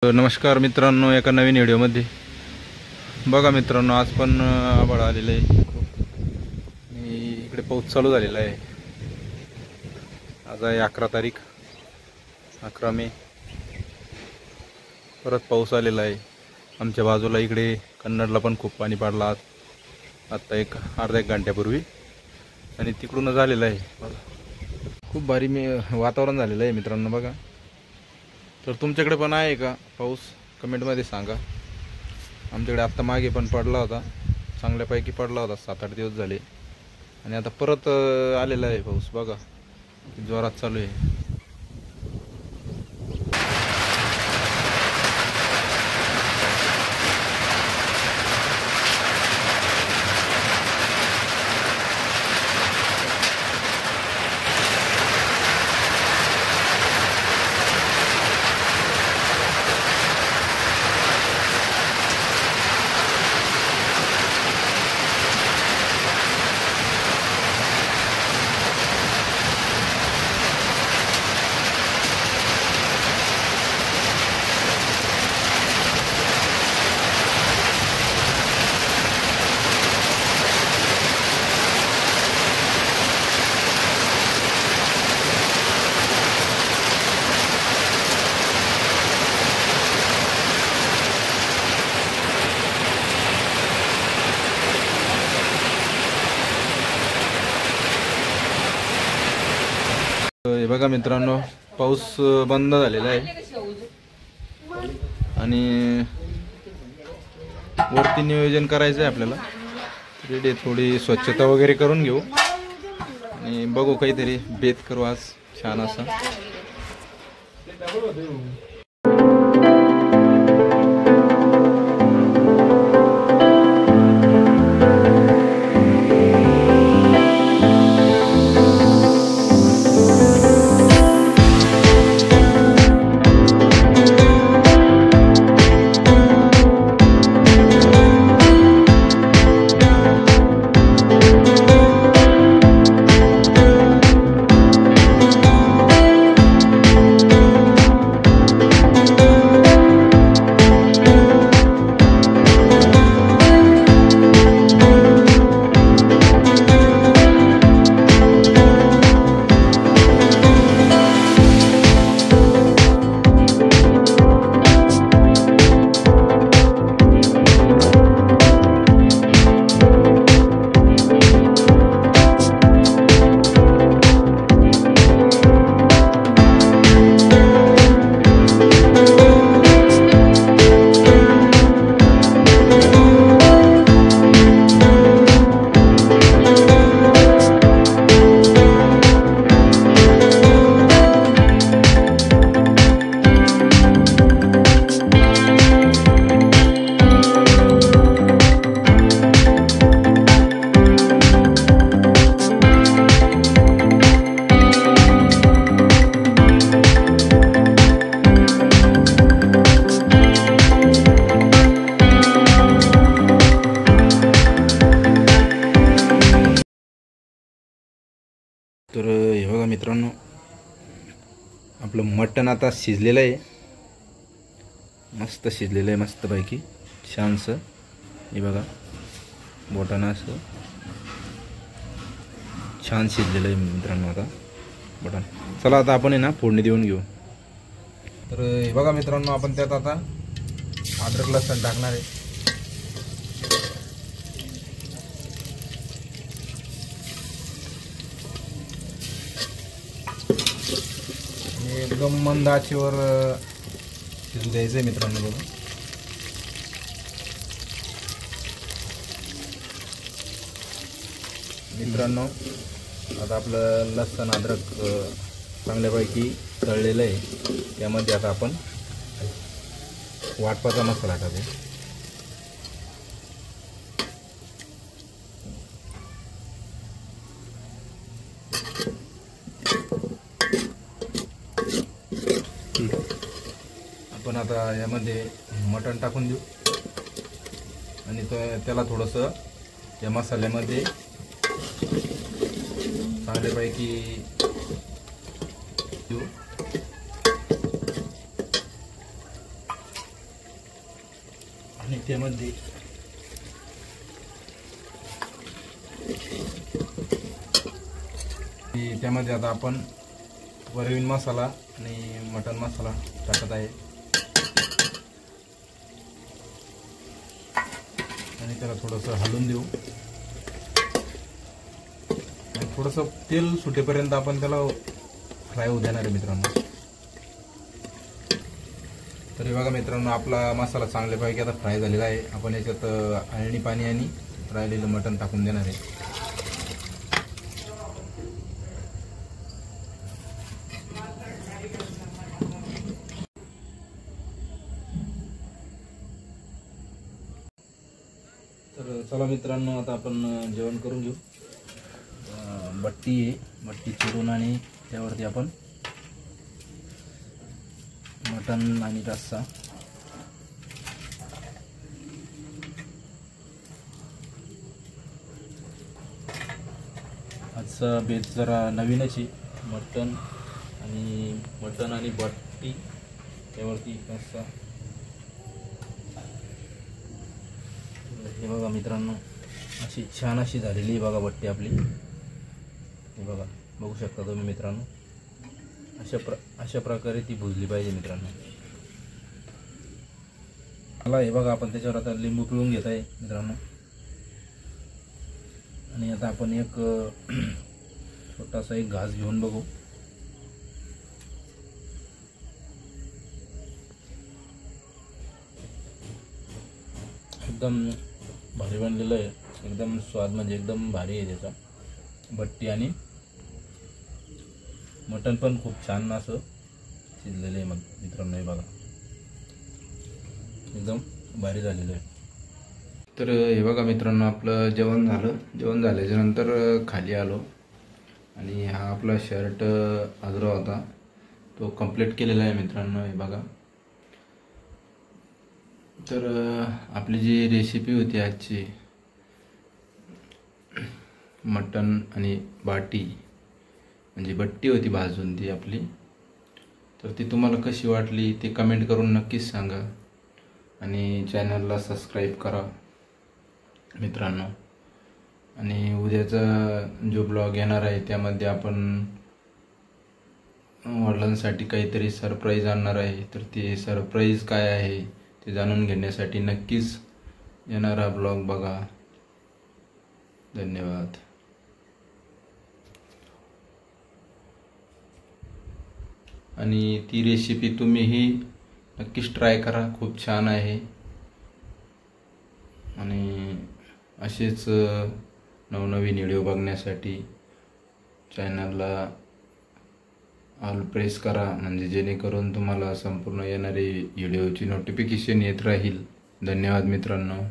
नमस्कार मित्रांनो, एका नवीन व्हिडिओमध्ये बघा मित्रांनो, आज पण आभाळ आलेलं आहे आणि इकडे पाऊस चालू झालेला आहे। आज आहे 11 तारीख 11 मे। परत पाऊस आलेला आहे आमच्या बाजूला। इकडे कन्नडला पण खूप पाणी पडला आज, आता अर्धा एक घंट्यापूर्वी, आणि तिकडून झालेलं आहे बघा। खूप भारी वातावरण झालेलं आहे मित्रांनो बघा। तर तुमच्याकडे पण आहे का पाऊस? कमेंटमध्ये सांगा। आमच्याकडे आत्ता मागे पण पडला होता, चांगल्यापैकी पडला होता, 7-8 दिवस झाले, आणि आता परत आलेला आहे पाऊस बघा, जोरात चालू आहे। हे बघा मित्रांनो, पाऊस बंद झालेला आहे आणि वरती नियोजन करायचं आहे आपल्याला। रेडी थोडी स्वच्छता वगैरे करून घेऊ आणि बघू, काहीतरी बेत करू आज छान असा। तर हे बघा मित्रांनो, आपलं मटण आता शिजलेलं आहे, मस्त शिजलेलं आहे, मस्तपैकी छानसं। हे बघा बोटानं असं छान शिजलेलं आहे मित्रांनो आता बोटान। चला आता आपण आहे ना फोडणी देऊन घेऊ। तर हे बघा मित्रांनो, आपण त्यात आता अद्रक लसूण टाकणार आहे। एकदम मंद आचेवर शिजू द्यायचं आहे मित्रांनो बघा। मित्रांनो आता आपलं लसूण अद्रक चांगल्यापैकी तळलेलं आहे, त्यामध्ये आता आपण वाटपाचा मसाला टाकू। आपण आता यामध्ये मटण टाकून देऊ आणि त्याला थोडंसं या मसाल्यामध्ये चांगल्यापैकी देऊ। त्यामध्ये त्यामध्ये आता आपण वरवीन मसाला आणि मटन मसाला टाकत आहे आणि त्याला थोडंसं हलवून देऊ आणि थोडंसं तेल सुटेपर्यंत आपण त्याला फ्राय होऊ देणार आहे मित्रांनो. तरी बघा मित्रांनो, आपला मसाला चांगल्यापैकी आता फ्राय झालेला आहे. आपण याच्यात अळणी पाणी आणि राहिलेलं मटण टाकून देणार आहे. तर चला मित्रांनो, आता आपण जेवण करून घेऊ. बट्टी चिरून आणि त्यावरती आपण मटण आणि रस्सा. आजचा बेत जरा नवीनच आहे. मटण आणि बट्टी त्यावरती रस्सा. हे बघा मित्रांनो, अशी छान अशी झालेली आहे बघा बट्टी आपली. हे बघा, बघू शकता तुम्ही मित्रांनो. अशा प्रकारे ती भुजली पाहिजे मित्रांनो. मला हे बघा, आपण त्याच्यावर आता लिंबू पिळून घेत आहे मित्रांनो. आणि आता आपण एक छोटासा एक घास घेऊन बघू. एकदम भारी बनलेलं आहे. एकदम स्वाद म्हणजे एकदम भारी आहे त्याचा. बट्टी आणि मटण पण खूप छान असं शिजलेलं आहे मग मित्रांनो. हे बघा, एकदम भारी झालेलं आहे. तर हे बघा मित्रांनो, आपलं जेवण झालं. जेवण झाल्याच्या नंतर खाली आलो आणि हा आपला शर्ट अजरा होता तो कंप्लीट केलेला आहे मित्रांनो. हे बघा, तर आपली जी रेसिपी होती आजची मटण आणि बाटी म्हणजे बट्टी होती भाजून ती आपली, तर ती तुम्हाला कशी वाटली ते कमेंट करून नक्कीच सांगा. आणि चॅनलला सबस्क्राईब करा मित्रांनो. आणि उद्याचा जो ब्लॉग येणार आहे त्यामध्ये आपण वडिलांसाठी काहीतरी सरप्राईज आणणार आहे. तर ते सरप्राईज काय आहे ते जाणून घेण्यासाठी नक्कीच येणारा ब्लॉग बघा. धन्यवाद. आणि ती रेसिपी तुम्हीही नक्कीच ट्राय करा, खूप छान आहे. आणि असेच नवनवीन व्हिडिओ बघण्यासाठी चॅनलला ऑल प्रेस करा, म्हणजे जेणेकरून तुम्हाला संपूर्ण येणारे व्हिडिओची नोटिफिकेशन येत राहील. धन्यवाद मित्रांनो.